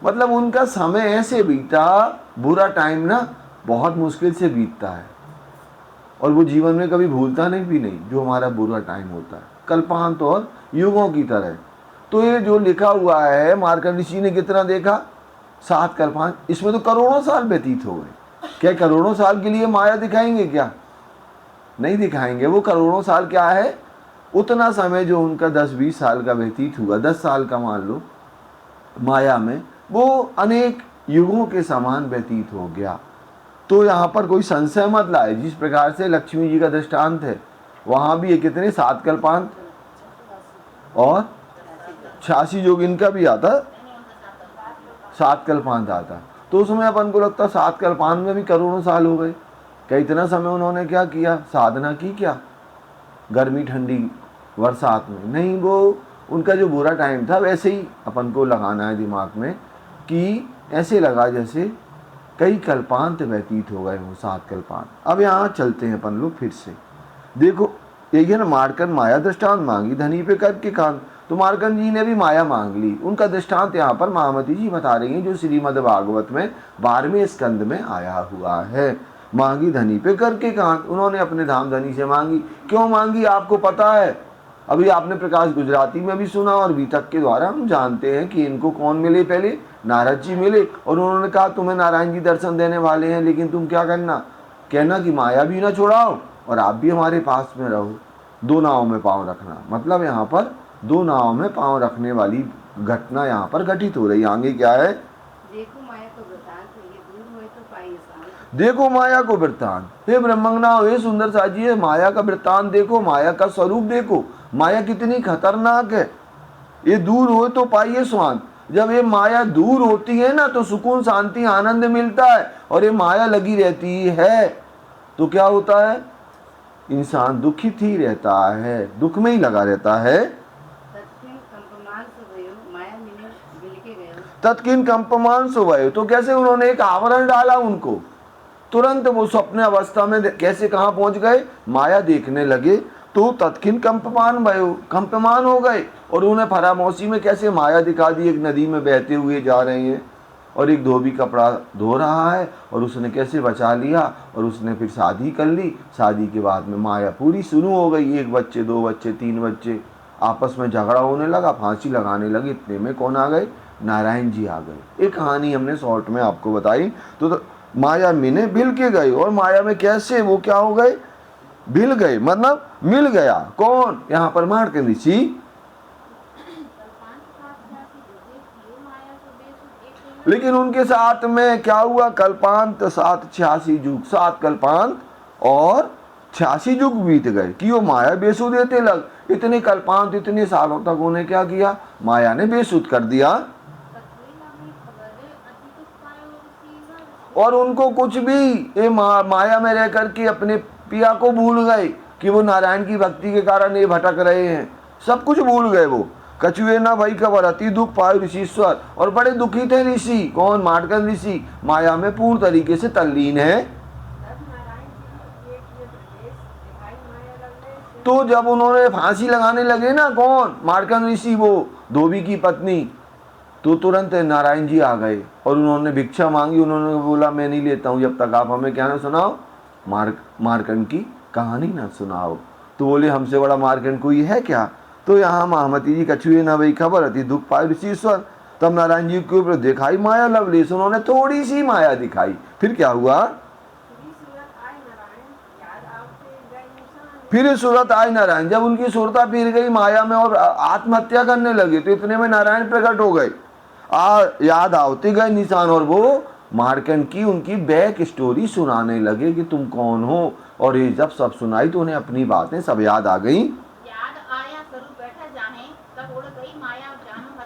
मतलब उनका समय ऐसे बीता, बुरा टाइम ना बहुत मुश्किल से बीतता है और वो जीवन में कभी भूलता नहीं भी नहीं जो हमारा बुरा टाइम होता है, कल्पांत और युगों की तरह। तो ये जो लिखा हुआ है, मार्कंड ऋषि ने कितना देखा, 7 कल्पांत, इसमें तो करोड़ों साल व्यतीत हो गए। क्या करोड़ों साल के लिए माया दिखाएंगे क्या? नहीं दिखाएंगे। वो करोड़ों साल क्या है, उतना समय जो उनका 10-20 साल का व्यतीत हुआ, 10 साल का मान लो माया में, वो अनेक युगों के समान व्यतीत हो गया। तो यहाँ पर कोई संशय मत लाए, जिस प्रकार से लक्ष्मी जी का दृष्टांत है, वहाँ भी ये कितने 7 कल्पांत और 86 योग इनका भी आता, 7 कल्पांत आता। तो उसमें अपन को लगता 7 कल्पांत में भी करोड़ों साल हो गए। क्या इतना समय उन्होंने क्या किया, साधना की क्या, गर्मी ठंडी बरसात में? नहीं, वो उनका जो बुरा टाइम था वैसे ही अपन को लगाना है दिमाग में कि ऐसे लगा जैसे कई कल्पांत व्यतीत हो गए हों, 7 कल्पांत। अब यहाँ चलते हैं अपन लोग फिर से। देखो एक है ना, मार्कंड माया दृष्टांत मांगी धनी पे करके कान, तो मार्कंड जी ने भी माया मांग ली। उनका दृष्टांत यहाँ पर महामती जी बता रही हैं, जो श्रीमद् भागवत में 12वें स्कंद में आया हुआ है। मांगी धनी पे करके कान, उन्होंने अपने धाम धनी से मांगी। क्यों मांगी आपको पता है, अभी आपने प्रकाश गुजराती में भी सुना और बीतक के द्वारा हम जानते हैं कि इनको कौन मिले, पहले नारद जी मिले और उन्होंने कहा तुम्हें नारायण जी दर्शन देने वाले हैं, लेकिन तुम क्या करना, कहना कि माया भी ना छोड़ाओ और आप भी हमारे पास में रहो, 2 नाव में पाँव रखना। मतलब यहाँ पर 2 नाव में पाँव रखने वाली घटना यहाँ पर घटित हो रही। आगे क्या है, देखो माया को वृतांत, ये दूर होए तो पाई शांत। देखो माया को वृत्तांत, हे ब्रह्मंगना, हे सुंदर साजी है, माया का वृत्तांत देखो, माया का स्वरूप देखो, माया कितनी खतरनाक है। ये दूर हो तो पाइए स्वांत। जब ये माया दूर होती है ना तो सुकून शांति आनंद मिलता है, और ये माया लगी रहती है तो क्या होता है, इंसान दुखित ही रहता है, दुख में ही लगा रहता है। तत्किन कंपमान से भयो, माया मिले बिलके गयो। तत्किन कंपमान सुभयो, तो कैसे उन्होंने एक आवरण डाला उनको, तुरंत वो स्वप्न अवस्था में कैसे कहाँ पहुंच गए, माया देखने लगे तो तत्किन कंपमान भयो, कंपमान हो गए और उन्हें फरामोशी में कैसे माया दिखा दी। एक नदी में बहते हुए जा रहे हैं और एक धोबी कपड़ा धो रहा है और उसने कैसे बचा लिया और उसने फिर शादी कर ली। शादी के बाद में माया पूरी शुरू हो गई, 1 बच्चे 2 बच्चे 3 बच्चे, आपस में झगड़ा होने लगा, फांसी लगाने लगे। इतने में कौन आ गए, नारायण जी आ गए। एक कहानी हमने शॉर्ट में आपको बताई। तो माया मिने भिल के गए, और माया में कैसे वो क्या हो गए, भिल गए, मतलब मिल गया। कौन, यहाँ पर मार्कंड ऋषि। लेकिन उनके साथ में क्या हुआ, कल्पांत 7 86 युग, 7 कल्पांत और 86 युग बीत गए कि वो माया बेसुध देते लग। इतने कल्पांत इतने सालों तक उन्हें क्या किया, माया ने बेसुध कर दिया। और उनको कुछ भी, ये माया में रह करके अपने पिया को भूल गए कि वो नारायण की भक्ति के कारण ये भटक रहे हैं, सब कुछ भूल गए वो। कछुए ना भाई खबर, अति दुख पाए ऋषिश्वर, और बड़े दुखी थे ऋषि। कौन, मार्कंड ऋषि, माया में पूर्ण तरीके से तल्लीन है। तो जब उन्होंने फांसी लगाने लगे ना, कौन, मार्कंड ऋषि, वो धोबी की पत्नी, तो तुरंत नारायण जी आ गए और उन्होंने भिक्षा मांगी। उन्होंने बोला मैं नहीं लेता हूँ जब तक आप हमें क्या ना सुनाओ, मार्कंड की कहानी ना सुनाओ। तो बोले हमसे बड़ा मार्कंड कोई है क्या। तो यहाँ महामती जी कछुए न वही खबर, अति दुख पाए ऋषिश्वर। तब नारायण जी के ऊपर दिखाई माया लवलेश, उन्होंने थोड़ी सी माया दिखाई। फिर क्या हुआ, फिर सूरत आई नारायण, जब उनकी सूरता फिर गई माया में और आत्महत्या करने लगे, तो इतने में नारायण प्रकट हो गए। याद आते गए निशान, और वो मार्कंड की उनकी बैक स्टोरी सुनाने लगे कि तुम कौन हो। और ये जब सब सुनाई तो उन्हें अपनी बातें सब याद आ गई।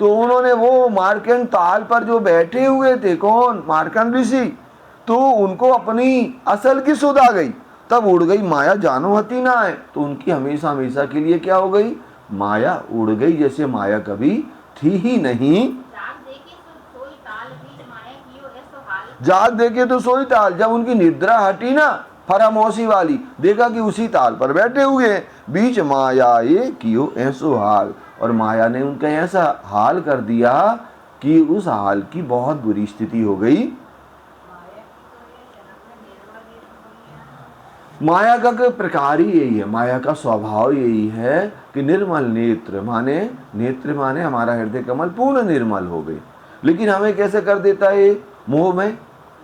तो उन्होंने वो मार्कंड ताल पर जो बैठे हुए थे, कौन, मार्कंड ऋषि, तो उनको अपनी असल की सुध आ गई। तब उड़ गई माया, जानो हती ना है। तो उनकी हमेशा हमेशा के लिए क्या हो गई, माया उड़ गई, जैसे माया कभी थी ही नहीं। जाग देखे तो सोई ताल, जब उनकी निद्रा हटी ना फरामोशी वाली, देखा कि उसी ताल पर बैठे हुए बीच माया ये कियो ऐसो हाल। और माया ने उनका ऐसा हाल कर दिया कि उस हाल की बहुत बुरी स्थिति हो गई। माया का प्रकार ही यही है, माया का स्वभाव यही है कि निर्मल नेत्र माने, नेत्र माने हमारा हृदय कमल पूर्ण निर्मल हो गए, लेकिन हमें कैसे कर देता है, मोह में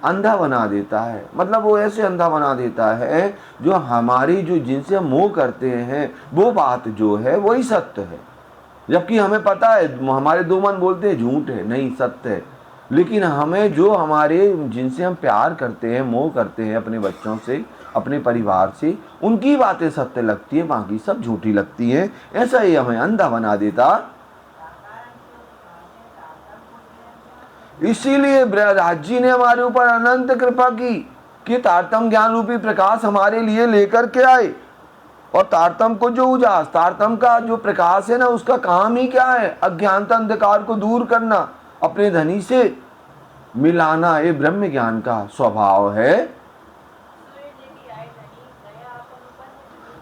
अंधा बना देता है। मतलब वो ऐसे अंधा बना देता है जो हमारी जो जिनसे हम मोह करते हैं वो बात जो है वही सत्य है, जबकि हमें पता है, हमारे दो मन बोलते हैं झूठ है, नहीं सत्य है। लेकिन हमें जो हमारे जिनसे हम प्यार करते हैं, मोह करते हैं, अपने बच्चों से, अपने परिवार से, उनकी बातें सत्य लगती है, बाकी सब झूठी लगती हैं। ऐसा ही हमें अंधा बना देता। इसीलिए ब्रहराज जी ने हमारे ऊपर अनंत कृपा की कि तारतम ज्ञान रूपी प्रकाश हमारे लिए लेकर के आए। और तारतम को जो उजास, तारतम का जो प्रकाश है ना, उसका काम ही क्या है, अज्ञानता अंधकार को दूर करना, अपने धनी से मिलाना, ये ब्रह्म ज्ञान का स्वभाव है।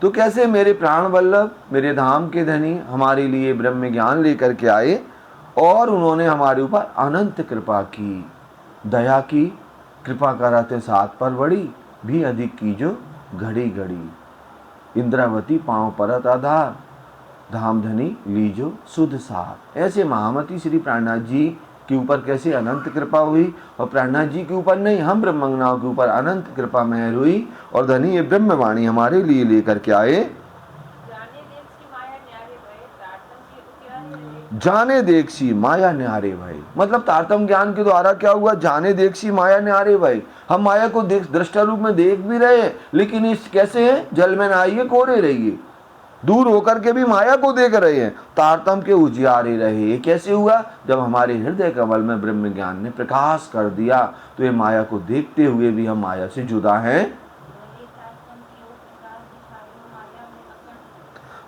तो कैसे मेरे प्राण वल्लभ, मेरे धाम के धनी हमारे लिए ब्रह्म ज्ञान लेकर के आए और उन्होंने हमारे ऊपर अनंत कृपा की, दया की। कृपा कराते साथ पर बड़ी भी अधिक की जो घड़ी घड़ी, इंद्रावती पांव परत आधार, धाम धनी लीजो सुध साथ। ऐसे महामती श्री प्राणनाथ जी के ऊपर कैसे अनंत कृपा हुई, और प्राणनाथ जी के ऊपर नहीं, हम ब्रह्मंगनाओं के ऊपर अनंत कृपा मेहर हुई और धनी ये ब्रह्मवाणी हमारे लिए लेकर के आए। जाने देखसी माया न्यारे भाई, मतलब तारतम ज्ञान के द्वारा क्या हुआ, जाने देखसी माया न्यारे भाई। हम माया को देख, दृष्टा रूप में देख भी रहे हैं, लेकिन इस कैसे है, जल में नहाइए कोरे रहिए, दूर होकर के भी माया को देख रहे हैं, तारतम के उजियारे रहे। ये कैसे हुआ, जब हमारे हृदय कमल में ब्रह्म ज्ञान ने प्रकाश कर दिया, तो ये माया को देखते हुए भी हम माया से जुदा हैं।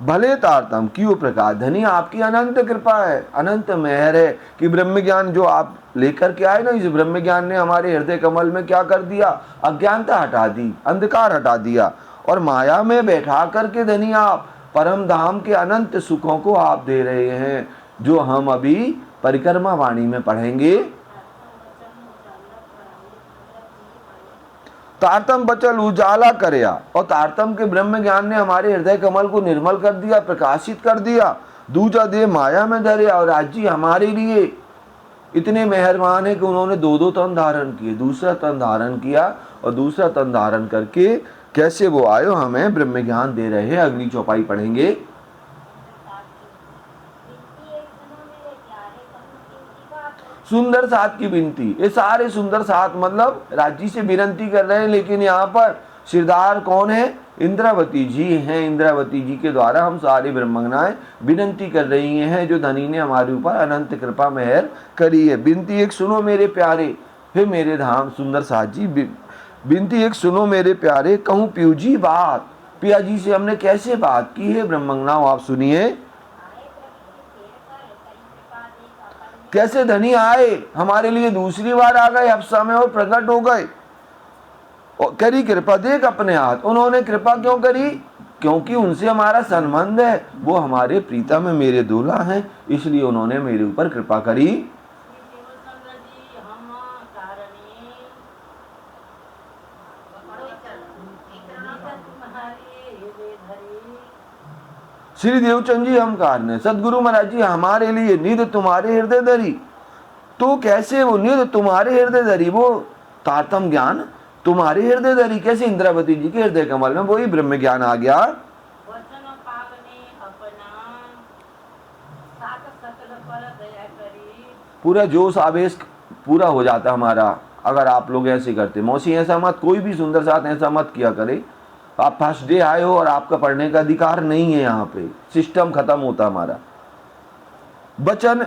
भले तारतम क्यों प्रकार धनी, आपकी अनंत कृपा है, अनंत मेहर है कि ब्रह्म ज्ञान जो आप लेकर के आए ना, इस ब्रह्म ज्ञान ने हमारे हृदय कमल में क्या कर दिया, अज्ञानता हटा दी, अंधकार हटा दिया, और माया में बैठा करके धनी आप परम धाम के अनंत सुखों को आप दे रहे हैं, जो हम अभी परिक्रमा वाणी में पढ़ेंगे। तारतम बचल उजाला करया, और तारतम के ब्रह्म ज्ञान ने हमारे हृदय कमल को निर्मल कर दिया, प्रकाशित कर दिया। दूजा दे माया में धरे, और आज जी हमारे लिए इतने मेहरबान है कि उन्होंने दो दो तन धारण किए, दूसरा तन धारण किया, और दूसरा तन धारण करके कैसे वो आयो हमें ब्रह्म ज्ञान दे रहे हैं। अगली चौपाई पढ़ेंगे। सुंदर साथ की विनती, ये सारे सुंदर साथ मतलब राज्य से विनती कर रहे हैं, लेकिन यहाँ पर सिरदार कौन है, इंद्रावती जी हैं। इंद्रावती जी के द्वारा हम सारी ब्रह्मंगनाएं विनती कर रही हैं, जो धनी ने हमारे ऊपर अनंत कृपा मेहर करी है। विनती एक सुनो मेरे प्यारे, हे मेरे धाम सुंदर साथ जी, विनती एक सुनो मेरे प्यारे, कहूँ पियू जी बात। पिया जी से हमने कैसे बात की है ब्रह्मंगनाओं, आप सुनिए। कैसे धनी आए हमारे लिए, दूसरी बार आ गए हफ्सा में और प्रकट हो गए, और करी कृपा देख अपने हाथ। उन्होंने कृपा क्यों करी, क्योंकि उनसे हमारा संबंध है, वो हमारे प्रीतम है, मेरे दूल्हा हैं, इसलिए उन्होंने मेरे ऊपर कृपा करी। श्री देवचंद जी हम कारण, सदगुरु महाराज जी हमारे लिए निध तुम्हारे हृदय धरी। तो कैसे वो निध तुम्हारे हृदय धरी, वो तारतम ज्ञान तुम्हारे हृदय धरी, कैसे इंद्रावती जी के हृदय कमल में वही ब्रह्म ज्ञान आ गया। पूरा जोश आवेश पूरा हो जाता हमारा अगर आप लोग ऐसे करते। मौसी ऐसा मत, कोई भी सुंदर साथ ऐसा मत किया करे। आप फर्स्ट डे आए हो और आपका पढ़ने का अधिकार नहीं है, यहाँ पे सिस्टम खत्म होता हमारा। बचन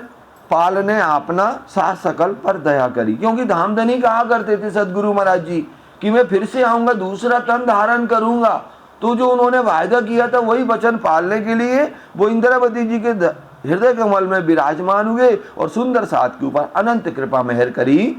पालने आपना साथ सकल पर दया करी, क्योंकि धामधनी कहा करते थे सदगुरु महाराज जी कि मैं फिर से आऊंगा, दूसरा तन धारण करूंगा। तो जो उन्होंने वायदा किया था वही वचन पालने के लिए वो इंद्रावती जी के हृदय कमल में विराजमान हुए और सुंदर साथ के ऊपर अनंत कृपा मेहर करी।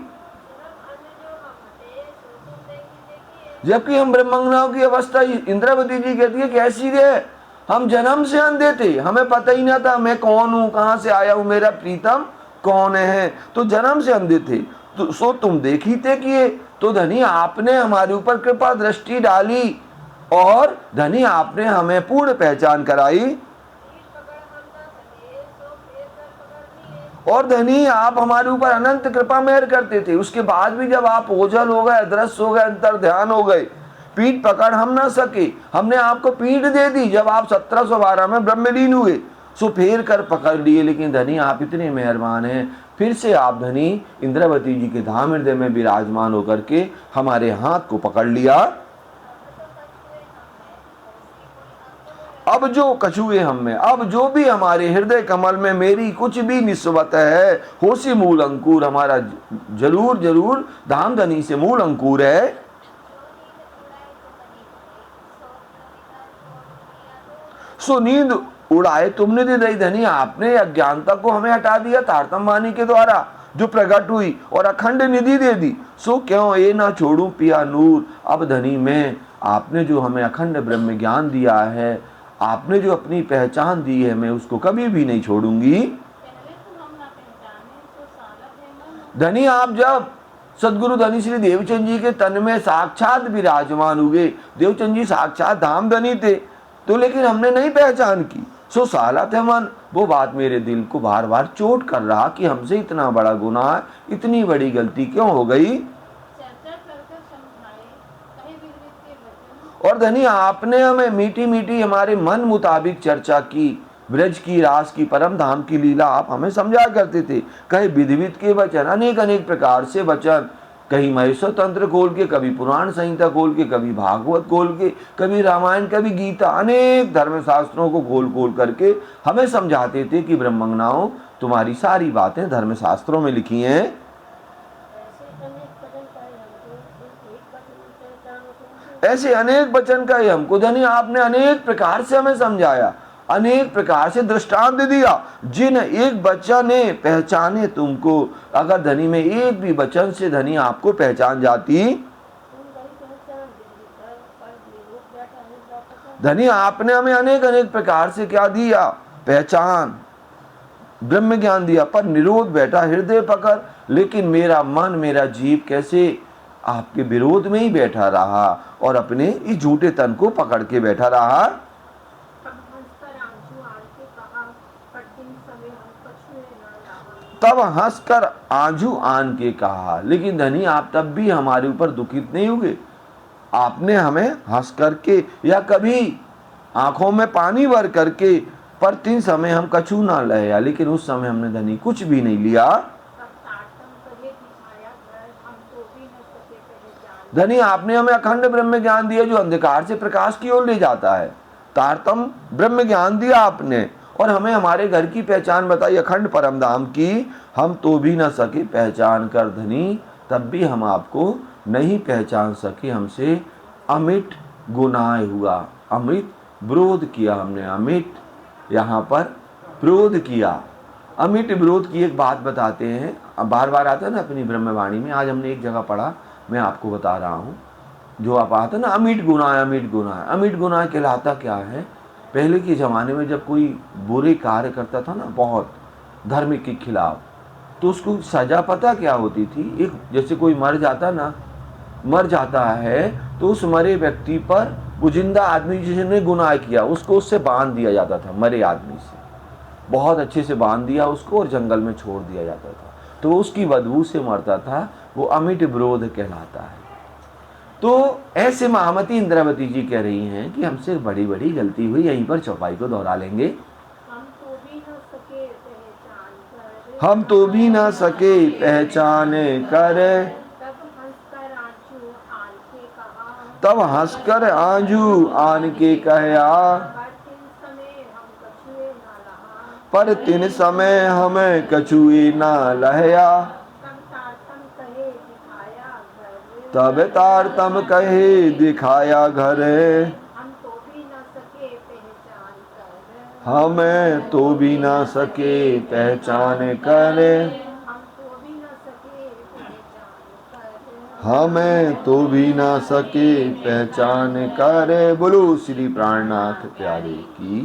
जबकि हम ब्रह्मंगनाओं की अवस्था इंद्रावती जी कहती है कैसी है, हम जन्म से अंधे थे, हमें पता ही ना था मैं कौन हूँ, कहाँ से आया हूँ, मेरा प्रीतम कौन है? तो जन्म से अंधे थे, तो सो तुम देखी थे किए, तो धनी आपने हमारे ऊपर कृपा दृष्टि डाली और धनी आपने हमें पूर्ण पहचान कराई। और धनी आप हमारे ऊपर अनंत कृपा मेहर करते थे, उसके बाद भी जब आप ओझल हो गए, अदृश्य हो गए, अंतर ध्यान हो गए, पीठ पकड़ हम ना सके, हमने आपको पीठ दे दी जब आप 1712 में ब्रह्मलीन हुए, सो फेर कर पकड़ लिए। लेकिन धनी आप इतने मेहरबान हैं, फिर से आप धनी इंद्रावती जी के धाम हृदय में विराजमान होकर के हमारे हाथ को पकड़ लिया। अब जो कछुए हम में, अब जो भी हमारे हृदय कमल में मेरी कुछ भी निस्बत है, होशी मूल अंकुर हमारा जरूर जरूर धाम धनी से मूल अंकुर है। सो नींद उड़ाए तुमने दे दी धनी, आपने अज्ञानता को हमें हटा दिया तारतम वाणी के द्वारा जो प्रकट हुई और अखंड निधि दे दी। सो क्यों ये ना छोड़ू पिया नूर, अब धनी में आपने जो हमें अखंड ब्रह्म ज्ञान दिया है, आपने जो अपनी पहचान दी है, मैं उसको कभी भी नहीं छोड़ूंगी। धनी आप जब सदगुरु धनी श्री देवचंद जी के तन में साक्षात विराजमान हुए, देवचंद जी साक्षात धाम धनी थे, तो लेकिन हमने नहीं पहचान की। सो साला थे मन, वो बात मेरे दिल को बार बार चोट कर रहा कि हमसे इतना बड़ा गुनाह, इतनी बड़ी गलती क्यों हो गई। और धनी आपने हमें मीठी मीठी हमारे मन मुताबिक चर्चा की, ब्रज की रास की परम धाम की लीला आप हमें समझा करते थे। कहीं विधिवित के वचन, अनेक अनेक प्रकार से वचन, कहीं महेश्वर तंत्र खोल के, कभी पुराण संहिता खोल के, कभी भागवत खोल के, कभी रामायण, कभी गीता, अनेक धर्म शास्त्रों को खोल खोल करके हमें समझाते थे कि ब्रह्मंगनाओं तुम्हारी सारी बातें धर्म शास्त्रों में लिखी हैं। ऐसे अनेक वचन का ही हमको धनी आपने अनेक प्रकार से हमें समझाया, अनेक प्रकार से दृष्टांत दिया, जिन एक बच्चा ने पहचाने तुमको। अगर धनी में एक भी वचन से धनी आपको पहचान जाती, धनी आपने हमें अनेक अनेक प्रकार से क्या दिया, पहचान, ब्रह्म ज्ञान दिया, पर निरोध बैठा हृदय पकड़। लेकिन मेरा मन, मेरा जीव कैसे आपके विरोध में ही बैठा रहा और अपने इस झूठे तन को पकड़ के बैठा रहा। तब हंसकर आंजू आन के कहा, लेकिन धनी आप तब भी हमारे ऊपर दुखित नहीं हुए। आपने हमें हंस करके या कभी आंखों में पानी भर करके, पर 3 समय हम कछु ना लिया, लेकिन उस समय हमने धनी कुछ भी नहीं लिया। धनी आपने हमें अखंड ब्रह्म ज्ञान दिया जो अंधकार से प्रकाश की ओर ले जाता है। तारतम ब्रह्म ज्ञान दिया आपने और हमें हमारे घर की पहचान बताई अखंड परम धाम की, हम तो भी न सके पहचान कर धनी, तब भी हम आपको नहीं पहचान सके। हमसे अमिट गुनाह हुआ, अमिट विरोध किया हमने, अमिट यहाँ पर विरोध किया। अमिट विरोध की एक बात बताते हैं, बार बार आता है ना अपनी ब्रह्मवाणी में। आज हमने एक जगह पढ़ा, मैं आपको बता रहा हूँ, जो आप आता ना अमिट गुनाह, अमिट गुनाह। अमिट गुनाह कहलाता क्या है, पहले के ज़माने में जब कोई बुरे कार्य करता था ना बहुत धर्म के खिलाफ, तो उसको सज़ा पता क्या होती थी। एक जैसे कोई मर जाता है तो उस मरे व्यक्ति पर वो जिंदा आदमी जिसने गुनाह किया उसको उससे बांध दिया जाता था, मरे आदमी से बहुत अच्छे से बांध दिया उसको और जंगल में छोड़ दिया जाता था, तो उसकी बदबू से मरता था, वो अमिट विरोध कहलाता है। तो ऐसे महामती इंद्रावती जी कह रही हैं कि हमसे बड़ी बड़ी गलती हुई। यहीं पर चौपाई को दोहरा लेंगे। हम तो भी ना सके पहचान कर, तब हंसकर आंजू आन के कहया, पर 3 समय हमें कछुए ना लहया। तब तारतम कहे दिखाया घर, हमें तो भी ना सके पहचान करे, हमें तो भी ना सके पहचान करे। बोलो श्री प्राणनाथ प्यारे की।